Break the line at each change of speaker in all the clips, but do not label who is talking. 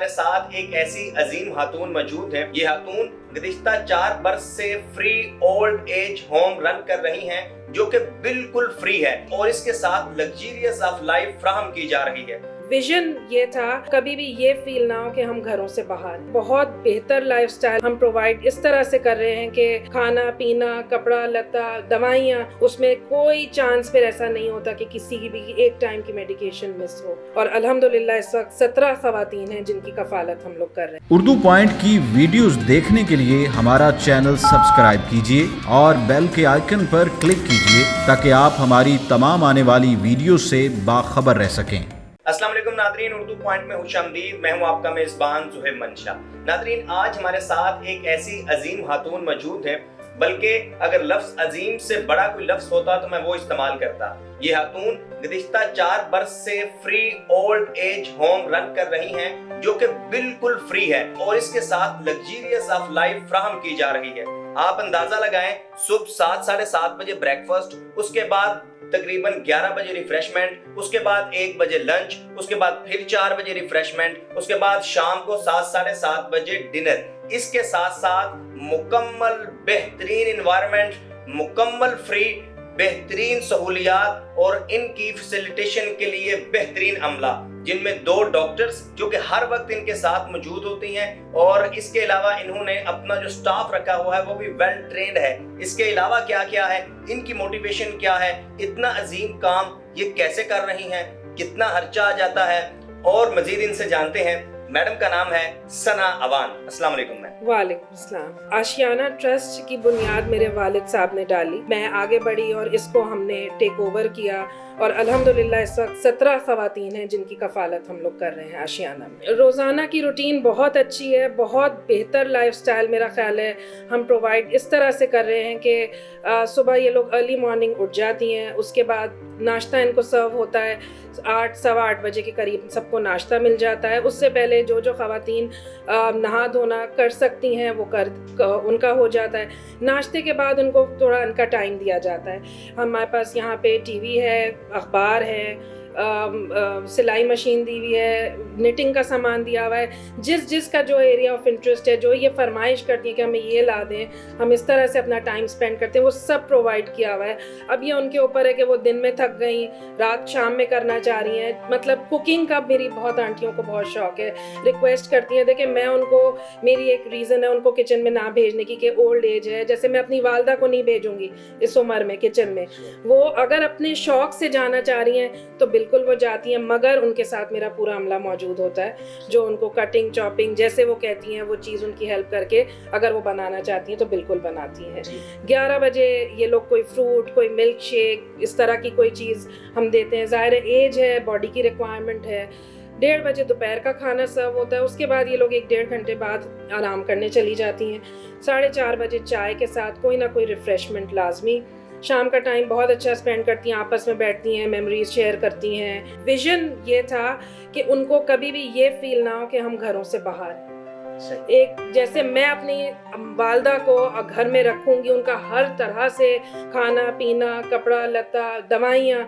ہمارے ساتھ ایک ایسی عظیم خاتون موجود ہے. یہ خاتون گزشتہ 4 برس سے فری اولڈ ایج ہوم رن کر رہی ہیں جو کہ بالکل فری ہے اور اس کے ساتھ لگزریس آف لائف فراہم کی جا رہی ہے.
ویژن یہ تھا کبھی بھی یہ فیل نہ ہو کہ ہم گھروں سے باہر. بہت بہتر لائف سٹائل ہم پرووائڈ اس طرح سے کر رہے ہیں کہ کھانا پینا کپڑا لتا دوائیاں اس میں کوئی چانس پھر ایسا نہیں ہوتا کہ کسی کی بھی ایک ٹائم کی میڈیکیشن مس ہو. اور الحمدللہ اس وقت 17 خواتین ہیں جن کی کفالت ہم لوگ کر رہے ہیں.
اردو پوائنٹ کی ویڈیوز دیکھنے کے لیے ہمارا چینل سبسکرائب کیجیے اور بیل کے آئیکن پر کلک کیجیے تاکہ آپ ہماری تمام آنے والی ویڈیوز سے باخبر رہ سکیں.
السلام علیکم ناظرین، اردو پوائنٹ میں خوش آمدید. میں ہوں آپ کا میزبان زہیب منشا. ناظرین، آج ہمارے ساتھ ایک ایسی عظیم خاتون موجود ہے، بلکہ اگر لفظ عظیم سے بڑا کوئی لفظ ہوتا تو میں وہ استعمال کرتا. یہ خاتون گزشتہ 4 برس سے فری اولڈ ایج ہوم رن کر رہی ہیں جو کہ بالکل فری ہے اور اس کے ساتھ لگزریس آف لائف فراہم کی جا رہی ہے. آپ اندازہ لگائیں، صبح 7 ساڑھے 7 بجے بریک فاسٹ، اس کے بعد تقریباً 11 بجے ریفریشمنٹ، اس کے بعد 1 بجے لنچ، اس کے بعد پھر 4 بجے ریفریشمنٹ، اس کے بعد شام کو 7 ساڑھے 7 بجے ڈنر. اس کے ساتھ ساتھ مکمل بہترین انوائرمنٹ، مکمل فری، بہترین سہولیات اور ان کی فیسیلیٹیشن کے لیے بہترین عملہ، جن میں 2 ڈاکٹرز جو کہ ہر وقت ان کے ساتھ موجود ہوتی ہیں، اور اس کے علاوہ انہوں نے اپنا جو سٹاف رکھا ہوا ہے وہ بھی ویل ٹرینڈ ہے. اس کے علاوہ کیا کیا ہے، ان کی موٹیویشن کیا ہے، اتنا عظیم کام یہ کیسے کر رہی ہیں، کتنا خرچہ آ جاتا ہے، اور مزید ان سے جانتے ہیں. میڈم کا نام ہے ثنا اوان. السلام علیکم میم.
وعلیکم السلام. آشیانہ ٹرسٹ کی بنیاد میرے والد صاحب نے ڈالی. میں آگے بڑھی اور اس کو ہم نے ٹیک اوور کیا، اور الحمدللہ اس وقت 17 خواتین ہیں جن کی کفالت ہم لوگ کر رہے ہیں آشیانہ میں. روزانہ کی روٹین بہت اچھی ہے، بہت بہتر لائف سٹائل میرا خیال ہے ہم پرووائڈ اس طرح سے کر رہے ہیں کہ صبح یہ لوگ ارلی مارننگ اٹھ جاتی ہیں، اس کے بعد ناشتہ ان کو سرو ہوتا ہے 8 سوا 8 بجے کے قریب سب کو ناشتہ مل جاتا ہے. اس سے پہلے جو خواتین نہا دھونا کر سکتی ہیں وہ ان کا ہو جاتا ہے. ناشتے کے بعد ان کو تھوڑا ان کا ٹائم دیا جاتا ہے. ہمارے پاس یہاں پہ ٹی وی ہے، اخبار ہے، سلائی مشین دی ہوئی ہے، نیٹنگ کا سامان دیا ہوا ہے. جس کا جو ایریا آف انٹرسٹ ہے، جو یہ فرمائش کرتی ہے کہ ہمیں یہ لا دیں، ہم اس طرح سے اپنا ٹائم سپینڈ کرتے ہیں، وہ سب پرووائڈ کیا ہوا ہے. اب یہ ان کے اوپر ہے کہ وہ دن میں تھک گئیں، رات شام میں کرنا چاہ رہی ہیں. مطلب کوکنگ کا میری بہت آنٹیوں کو بہت شوق ہے، ریکویسٹ کرتی ہیں. دیکھیں میں ان کو، میری ایک ریزن ہے ان کو کچن میں نہ بھیجنے کی کہ اولڈ ایج ہے. جیسے میں اپنی والدہ کو نہیں بھیجوں گی اس عمر میں کچن میں، وہ اگر اپنے شوق سے جانا چاہ رہی ہیں تو بالکل وہ جاتی ہیں، مگر ان کے ساتھ میرا پورا عملہ موجود ہوتا ہے جو ان کو کٹنگ چاپنگ جیسے وہ کہتی ہیں وہ چیز ان کی ہیلپ کر کے اگر وہ بنانا چاہتی ہیں تو بالکل بناتی ہیں. 11 بجے یہ لوگ کوئی فروٹ، کوئی ملک شیک، اس طرح کی کوئی چیز ہم دیتے ہیں. ظاہر ایج ہے، باڈی کی ریکوائرمنٹ ہے. 1:30 بجے دوپہر کا کھانا سرو ہوتا ہے. اس کے بعد یہ لوگ 1-1.5 گھنٹے بعد آرام کرنے چلی جاتی ہیں. 4:30 بجے چائے کے ساتھ کوئی نہ کوئی ریفریشمنٹ لازمی. شام کا ٹائم بہت اچھا سپینڈ کرتی ہیں، آپس میں بیٹھتی ہیں، میموریز شیئر کرتی ہیں. ویژن یہ تھا کہ ان کو کبھی بھی یہ فیل نہ ہو کہ ہم گھروں سے باہر ہیں. ایک جیسے میں اپنی والدہ کو گھر میں رکھوں گی، ان کا ہر طرح سے کھانا پینا کپڑا لتا دوائیاں،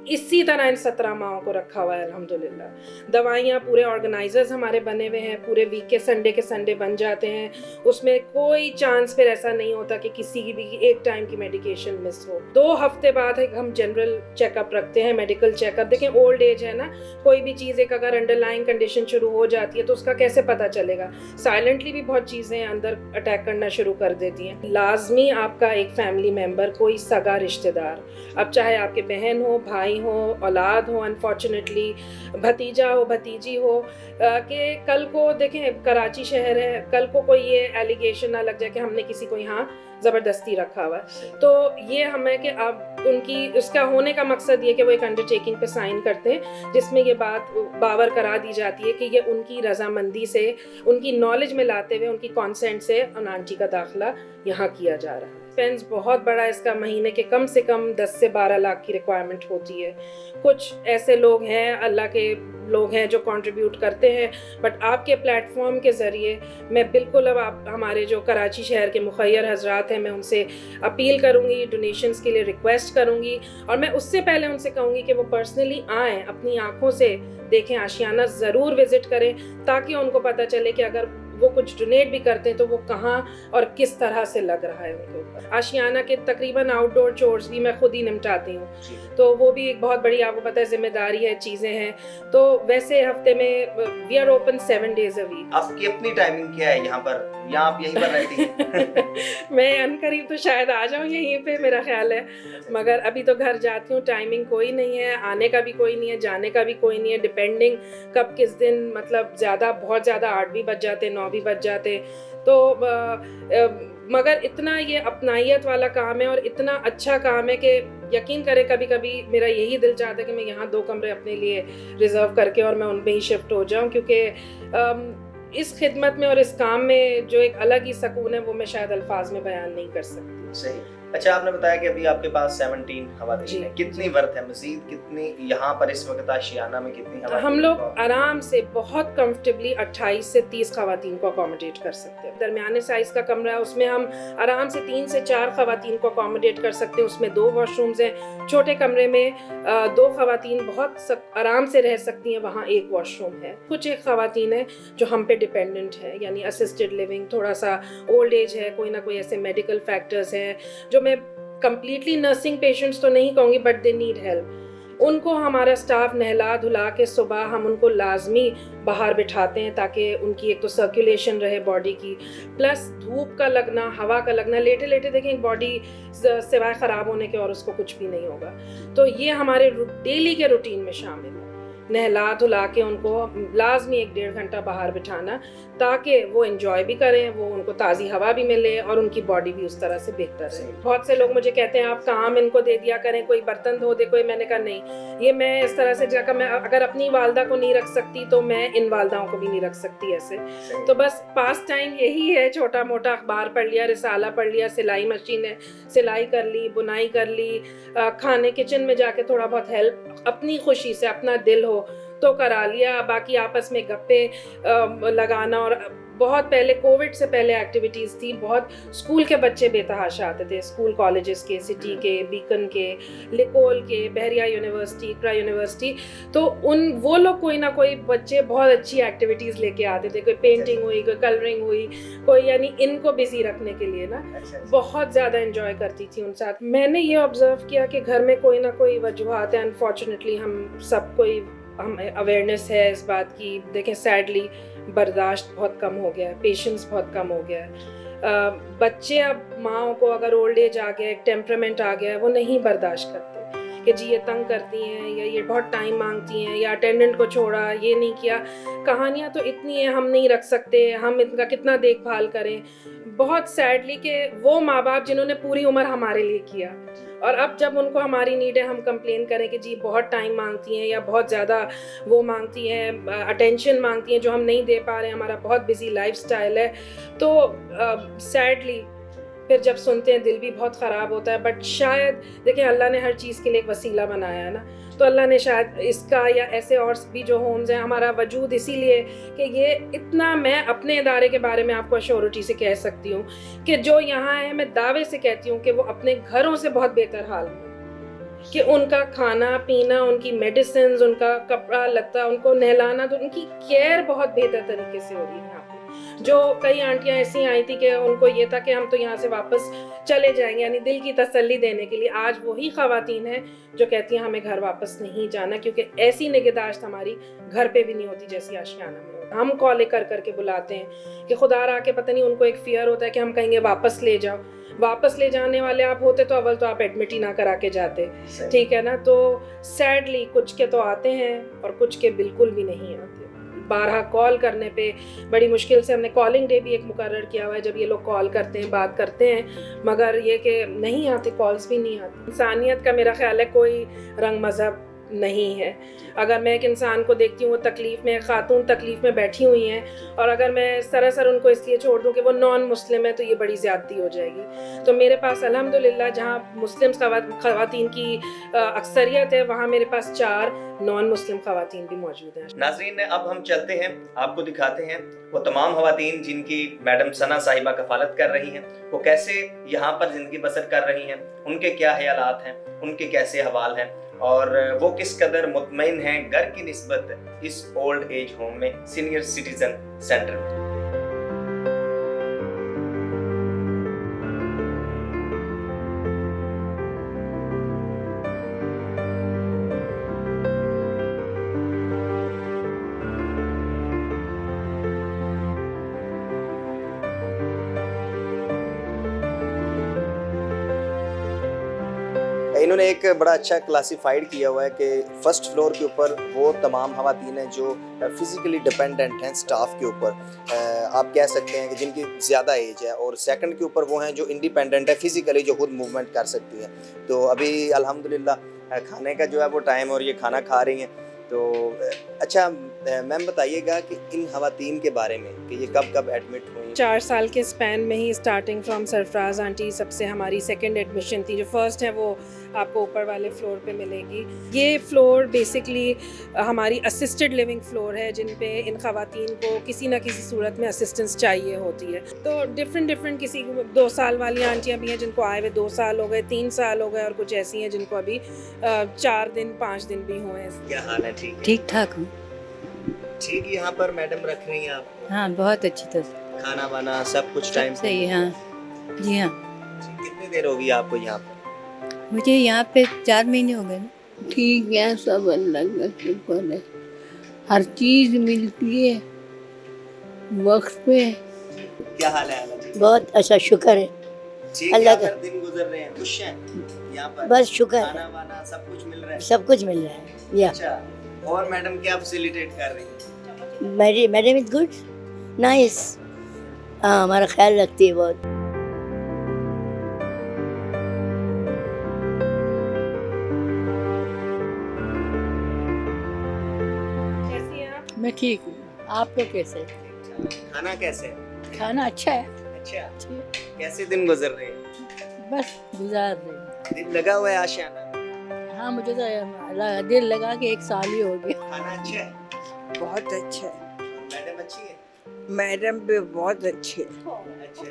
اسی طرح ان 17 ماؤں کو رکھا ہوا ہے الحمدللہ. دوائیاں پورے آرگنائزرز ہمارے بنے ہوئے ہیں، پورے ویک کے سنڈے بن جاتے ہیں. اس میں کوئی چانس پھر ایسا نہیں ہوتا کہ کسی کی بھی ایک ٹائم کی میڈیکیشن مس ہو. 2 ہفتے بعد ہم جنرل چیک اپ رکھتے ہیں، میڈیکل چیک اپ. دیکھیں اولڈ ایج ہے نا، کوئی بھی چیز ایک اگر انڈر لائن کنڈیشن شروع ہو جاتی ہے تو اس کا کیسے پتہ چلے گا. سائلنٹلی بھی بہت چیزیں اندر اٹیک کرنا شروع کر دیتی ہیں. لازمی آپ کا ایک فیملی ممبر، کوئی سگا رشتہ دار، اب چاہے آپ کے بہن ہو، بھائی ہو، اولاد ہو، انفارچونیٹلی بھتیجا ہو، بھتیجی ہو، کہ کل کو دیکھیں کراچی شہر ہے، کل کو کوئی یہ ایلیگیشن نہ لگ جائے کہ ہم نے کسی کو یہاں زبردستی رکھا ہوا ہے. تو یہ ہمیں کہ اب ان کی اس کا ہونے کا مقصد یہ کہ وہ ایک انڈر ٹیکنگ پہ سائن کرتے ہیں جس میں یہ بات باور کرا دی جاتی ہے کہ یہ ان کی رضامندی سے، ان کی نالج میں لاتے ہوئے، ان کی کانسینٹ سے ان آنٹی کا داخلہ یہاں کیا جا رہا ہے. एक्सपेंस बहुत बड़ा, इसका महीने के कम से कम 10 से 12 लाख की रिक्वायरमेंट होती है। कुछ ऐसे लोग हैं, अल्लाह के लोग हैं जो कंट्रीब्यूट करते हैं, बट आपके प्लेटफॉर्म के ज़रिए मैं बिल्कुल अब आप हमारे जो कराची शहर के मुखय्यर हजरात हैं, मैं उनसे अपील करूँगी, डोनेशंस के लिए रिक्वेस्ट करूँगी, और मैं उससे पहले उनसे कहूँगी कि वो पर्सनली आएँ, अपनी आँखों से देखें, आशियाना ज़रूर विज़िट करें, ताकि उनको पता चले कि अगर वो कुछ डोनेट भी करते हैं तो वो कहाँ और किस तरह से लग रहा है उनके ऊपर। आशियाना के तकरीबन आउटडोर चोर्स भी मैं खुद ही निपटाती हूँ, तो वो भी एक बहुत बड़ी, आपको पता है, जिम्मेदारी है, चीज़ें हैं। तो वैसे हफ्ते में we are open 7 days a week।
आपकी अपनी टाइमिंग क्या है यहाँ पर, या आप यहीं पर रहती हैं?
मैं अनकरीब तो शायद आ जाऊँ यहीं पे, मेरा ख्याल है, मगर अभी तो घर जाती हूँ। टाइमिंग कोई नहीं है, आने का भी कोई नहीं है, जाने का भी कोई नहीं है, डिपेंडिंग कब किस दिन, मतलब ज़्यादा, बहुत ज़्यादा 8 भी बज जाते, 9 भी बज जाते। तो मगर इतना ये अपनाइयत वाला काम है और इतना अच्छा काम है कि यकीन करें, कभी कभी मेरा यही दिल चाहता है कि मैं यहाँ 2 कमरे अपने लिए रिज़र्व करके और मैं उनमें ही शिफ्ट हो जाऊँ, क्योंकि इस खिदमत में और इस काम में जो एक अलग ही सुकून है वो मैं शायद अल्फाज में बयान नहीं कर सकती।
सही। अच्छा, आपने बताया कि अभी आपके पास 17 खवातीन है, कितनी वर्थ है मज़ीद, कितनी यहाँ पर इस वक्त आशियाना में कितनी खवातीन?
हम लोग आराम से बहुत कंफर्टेबली 28 से 30 खवातीन को अकोमोडेट कर सकते हैं। दरमियाने साइज का कमरा है, उसमें हम आराम से 3 से 4 खवातीन को अकोमोडेट कर सकते हैं। उसमें 2 वॉशरूम्स हैं। छोटे कमरे में 2 खवातीन बहुत आराम से रह सकती हैं, वहाँ 1 वॉशरूम है। कुछ एक खवातीन है जो हम पे डिपेंडेंट है, यानी असिस्टेड लिविंग, थोड़ा सा ओल्ड एज है, कोई ना कोई ऐसे मेडिकल फैक्टर्स हैं जो मैं कंप्लीटली नर्सिंग पेशेंट्स तो नहीं कहूँगी, बट दे नीड हेल्प। उनको हमारा स्टाफ नहला धुला के सुबह हम उनको लाजमी बाहर बिठाते हैं, ताकि उनकी एक तो सर्कुलेशन रहे बॉडी की, प्लस धूप का लगना, हवा का लगना। लेटे लेटे देखें बॉडी सिवाय ख़राब होने के और उसको कुछ भी नहीं होगा। तो ये हमारे डेली के रूटीन में शामिल है, नहला धुला के उनको लाजमी 1-1.5 घंटा बाहर बिठाना, ताकि वो एंजॉय भी करें, वो उनको ताज़ी हवा भी मिले और उनकी बॉडी भी उस तरह से बेहतर रहे। बहुत से लोग मुझे कहते हैं आप काम इनको दे दिया करें, कोई बर्तन धो दे कोई। मैंने कहा नहीं, ये मैं इस तरह से जाकर, मैं अगर अपनी वालदा को नहीं रख सकती तो मैं इन वालदाओं को भी नहीं रख सकती ऐसे। तो बस पास टाइम यही है, छोटा मोटा अखबार पढ़ लिया, रिसाला पढ़ लिया, सिलाई मशीन है सिलाई कर ली, बुनाई कर ली, खाने किचन में जाके थोड़ा बहुत हेल्प, अपनी खुशी से, अपना दिल हो तो करा लिया। बाकी आपस में गप्पे लगाना, और बहुत पहले कोविड से पहले एक्टिविटीज़ थी, बहुत स्कूल के बच्चे बेतहाशा आते थे, स्कूल कॉलेजेस के, सिटी के, बीकन के, लिकोल के, बहरिया यूनिवर्सिटी, इकरा यूनिवर्सिटी। तो वो लोग कोई ना कोई बच्चे बहुत अच्छी एक्टिविटीज़ लेके आते थे, कोई पेंटिंग हुई, कोई कलरिंग हुई, कोई, यानी इनको बिजी रखने के लिए ना बहुत ज़्यादा इंजॉय करती थी उन साथ। मैंने ये ऑब्जर्व किया कि घर में कोई ना कोई वजूहात है, अनफॉर्चुनेटली हम सब कोई, हम अवेयरनेस है इस बात की। देखें सैडली बर्दाश्त बहुत कम हो गया है, पेशेंस बहुत कम हो गया है। बच्चे अब माओं को अगर ओल्ड एज आ गया, एक टेम्परामेंट आ गया है, वो नहीं बर्दाश्त करते कि जी ये तंग करती हैं, या ये बहुत टाइम मांगती हैं, या अटेंडेंट को छोड़ा, ये नहीं किया। कहानियाँ तो इतनी हैं, हम नहीं रख सकते, हम इनका कितना देखभाल करें। बहुत सैडली कि वो माँ बाप जिन्होंने पूरी उम्र हमारे लिए किया, और अब जब उनको हमारी नीड है, हम कंप्लेन करें कि जी बहुत टाइम मांगती हैं, या बहुत ज़्यादा वो मांगती हैं, अटेंशन मांगती हैं जो हम नहीं दे पा रहे हैं, हमारा बहुत बिजी लाइफस्टाइल है। तो सैडली फिर जब सुनते हैं दिल भी बहुत ख़राब होता है। बट शायद देखें अल्लाह ने हर चीज़ के लिए एक वसीला बनाया है ना, तो अल्लाह ने शायद इसका या ऐसे और भी जो होम्स हैं, हमारा वजूद इसीलिए कि ये इतना, मैं अपने इदारे के बारे में आपको अश्योरिटी से कह सकती हूँ कि जो यहाँ है, मैं दावे से कहती हूँ कि वो अपने घरों से बहुत बेहतर हाल में, कि उनका खाना पीना, उनकी मेडिसिन, उनका कपड़ा लत्ता, उनको नहलाना, तो उनकी केयर बहुत बेहतर तरीके से हो रही है यहाँ पे। जो कई आंटियाँ ऐसी आई थी कि उनको ये था कि हम तो यहाँ से वापस चले जाएंगे, यानी दिल की तसल्ली देने के लिए। आज वही ख़वातीन हैं जो कहती हैं हमें घर वापस नहीं जाना, क्योंकि ऐसी निगहदाश्त हमारी घर पे भी नहीं होती जैसी आशियाना में। हम कॉलें कर करके बुलाते हैं कि खुदा रहा के, पता नहीं उनको एक फियर होता है कि हम कहेंगे वापस ले जाओ। वापस ले जाने वाले आप होते तो अव्वल तो आप एडमिट ही ना करा के जाते, ठीक है ना। तो सैडली कुछ के तो आते हैं और कुछ के बिल्कुल भी नहीं आते। 12 कॉल करने पे बड़ी मुश्किल से, हमने कॉलिंग डे भी एक मुकर्रर किया हुआ है जब ये लोग कॉल करते हैं, बात करते हैं, मगर ये कि नहीं आते, कॉल्स भी नहीं आती। इंसानियत का मेरा ख्याल है कोई रंग मज़हब नहीं है। अगर मैं एक इंसान को देखती हूँ वो तकलीफ़ में, खातून तकलीफ़ में बैठी हुई हैं, और अगर मैं सरासर उनको इसलिए छोड़ दूँ कि वो नॉन मुस्लिम है, तो ये बड़ी ज़्यादती हो जाएगी। तो मेरे पास अल्हम्दुलिल्लाह जहाँ मुस्लिम ख़वातीन की अक्सरियत है, वहाँ मेरे पास 4 नॉन मुस्लिम ख़वातीन भी मौजूद हैं।
नाज़रीन, अब हम चलते हैं, आपको दिखाते हैं वो तमाम ख़वातीन जिनकी मैडम सना साहिबा कफ़ालत कर रही हैं, वो कैसे यहाँ पर ज़िंदगी बसर कर रही हैं, उनके क्या ख़यालात हैं, उनके कैसे अहवाल हैं, और वो किस कदर मुतमईन हैं घर की निस्बत इस ओल्ड एज होम में, सीनियर सिटीजन सेंटर में। इन्होंने एक बड़ा अच्छा क्लासिफाइड किया हुआ है कि फर्स्ट फ्लोर के ऊपर वो तमाम ख़वातीन हैं जो फिज़िकली डिपेंडेंट हैं स्टाफ के ऊपर, आप कह सकते हैं कि जिनकी ज़्यादा एज है, और सेकंड के ऊपर वो हैं जो इंडिपेंडेंट है फिज़िकली, जो खुद मूवमेंट कर सकती हैं। तो अभी अल्हम्दुलिल्लाह खाने का जो है वो टाइम, और ये खाना खा रही हैं। तो अच्छा मैम बताइएगा कि इन ख़वातीन के बारे में कि ये कब कब एडमिट हुई?
4 साल के स्पैन में ही, स्टार्टिंग फ्रॉम सरफराज आंटी सबसे हमारी सेकंड एडमिशन थी। जो फर्स्ट है वो आपको ऊपर वाले फ्लोर पे मिलेगी। ये फ्लोर बेसिकली हमारी असिस्टेड लिविंग फ्लोर है, जिन पे इन ख़वातीन को किसी ना किसी सूरत में असिस्टेंस चाहिए होती है। तो डिफरेंट किसी 2 साल वाली आंटियाँ भी हैं जिनको आए हुए 2 साल हो गए, 3 साल हो गए, और कुछ ऐसी हैं जिनको अभी 4 दिन 5 दिन भी हुए हैं।
क्या हाल है?
ठीक ठाक हूँ।
ठीक, यहाँ पर मैडम रख रही हैं आप?
हाँ, बहुत अच्छी तरह।
खाना वाना सब कुछ टाइम
सही है। हाँ जी हाँ।
कितनी देर होगी आपको यहाँ पर?
मुझे यहाँ पे 4 महीने हो गए ना।
ठीक है, सब अल्लाह का शुक्र है, हर चीज़ मिलती है वक्त पे।
क्या हाल है आला जी?
बहुत अच्छा, शुक्र है
ठीक,
अल्लाह
यहाँ
का।
पर दिन गुजर रहे हैं, खुश हैं यहाँ पर?
बस शुक्र है,
खाना वाना सब कुछ मिल रहा है?
सब कुछ मिल रहा है। या
अच्छा, और मैडम क्या फैसिलिटेट कर रही हैं?
मैडम इज गुड, नाइस, हाँ हमारा ख्याल रखती है बहुत।
कैसी हैं आप?
मैं ठीक हूँ, आप लोग कैसे?
खाना कैसे है?
खाना अच्छा है।
अच्छा,
ठीक,
कैसे दिन गुजर रहे हैं?
बस गुजार रहे हैं।
दिन लगा हुआ है आशियाना?
हाँ, मुझे तो दिल लगा के 1 साल ही हो गया।
खाना अच्छा है?
बहुत अच्छा है,
मैडम अच्छी है?
मैडम भी बहुत अच्छी है।
अच्छा।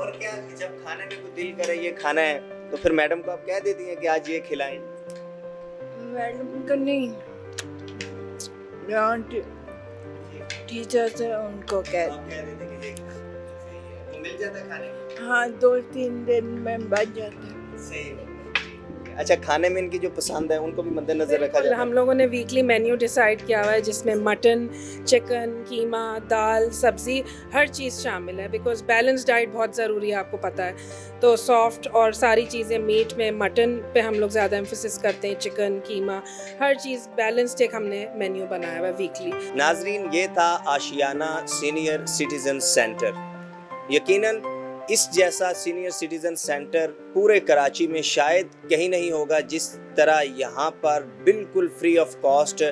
और क्या, जब खाने में कोई दिल करे ये खाना है, तो फिर मैडम को आप कह देती हैं कि आज ये खिलाएं?
मैडम का नहीं, टीचर्स है उनको कह,
आप कह देते कि ये सही है, वो मिल जाता है खाने को?
हाँ 2-3 दिन में बच जाता है।
सही है। अच्छा, खाने में इनकी जो पसंद है उनको भी मद्देनजर रखा
बिल्कुल,
जाता है?
हम लोगों ने वीकली मेन्यू डिसाइड किया हुआ है जिसमें मटन, चिकन, कीमा, दाल, सब्ज़ी, हर चीज़ शामिल है, बिकॉज बैलेंस डाइट बहुत ज़रूरी है, आपको पता है। तो सॉफ्ट और सारी चीज़ें, मीट में मटन पे हम लोग ज़्यादा एम्फोसिस करते हैं, चिकन, कीमा, हर चीज़ बैलेंस्ड एक हमने मेन्यू बनाया हुआ है वीकली।
नाजरीन, ये था आशियाना सीनियर सिटीजन सेंटर। यकीनन इस जैसा सीनियर सिटीजन सेंटर पूरे कराची में शायद कहीं नहीं होगा, जिस तरह यहाँ पर बिल्कुल फ्री ऑफ कॉस्ट,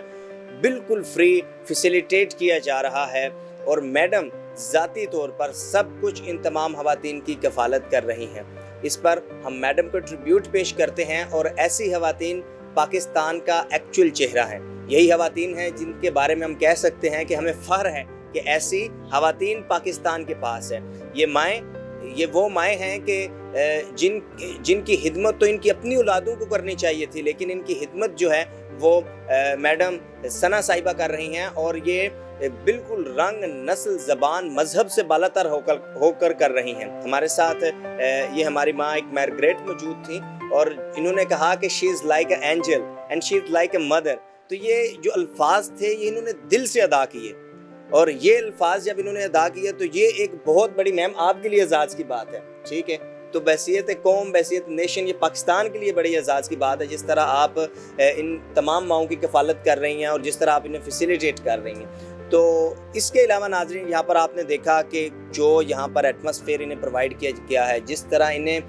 बिल्कुल फ्री फैसिलिटेट किया जा रहा है, और मैडम ज़ाती तौर पर सब कुछ इन तमाम ख़वातीन की कफ़ालत कर रही हैं। इस पर हम मैडम को ट्रिब्यूट पेश करते हैं, और ऐसी ख़वातीन पाकिस्तान का एक्चुअल चेहरा है। यही ख़वातीन हैं जिनके बारे में हम कह सकते हैं कि हमें फ़ख्र है कि ऐसी ख़वातीन पाकिस्तान के पास है। ये वो माएँ हैं कि जिनकी हिदमत तो इनकी अपनी औलादों को करनी चाहिए थी, लेकिन इनकी हिदमत जो है वो मैडम सना साहिबा कर रही हैं, और ये बिल्कुल रंग, नस्ल, ज़बान, मज़हब से बालातर होकर कर रही हैं। हमारे साथ ये हमारी माँ एक मैरग्रेट मौजूद थी, और इन्होंने कहा कि she is like a angel and she is like a mother. तो ये जो अल्फाज थे ये इन्होंने दिल से अदा किए, और ये अल्फाज जब इन्होंने अदा किए तो ये एक बहुत बड़ी, मैम आपके लिए एजाज़ की बात है, ठीक है? तो बहसीयत कौम, बहसीयत नेशन, ये पाकिस्तान के लिए बड़ी एजाज़ की बात है जिस तरह आप इन तमाम माओं की कफ़ालत कर रही हैं और जिस तरह आप इन्हें फैसिलिटेट कर रही हैं। تو اس کے علاوہ ناظرین یہاں پر آپ نے دیکھا کہ جو یہاں پر ایٹماسفیئر انہیں پرووائڈ کیا گیا ہے، جس طرح انہیں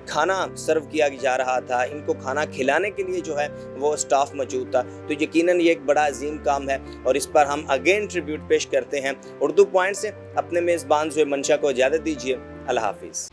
کھانا سرو کیا جا رہا تھا، ان کو کھانا کھلانے کے لیے جو ہے وہ اسٹاف موجود تھا، تو یقیناً یہ ایک بڑا عظیم کام ہے اور اس پر ہم اگین ٹریبیوٹ پیش کرتے ہیں۔ اردو پوائنٹ سے اپنے میزبان زوہے منشا کو اجازت دیجیے، اللہ حافظ۔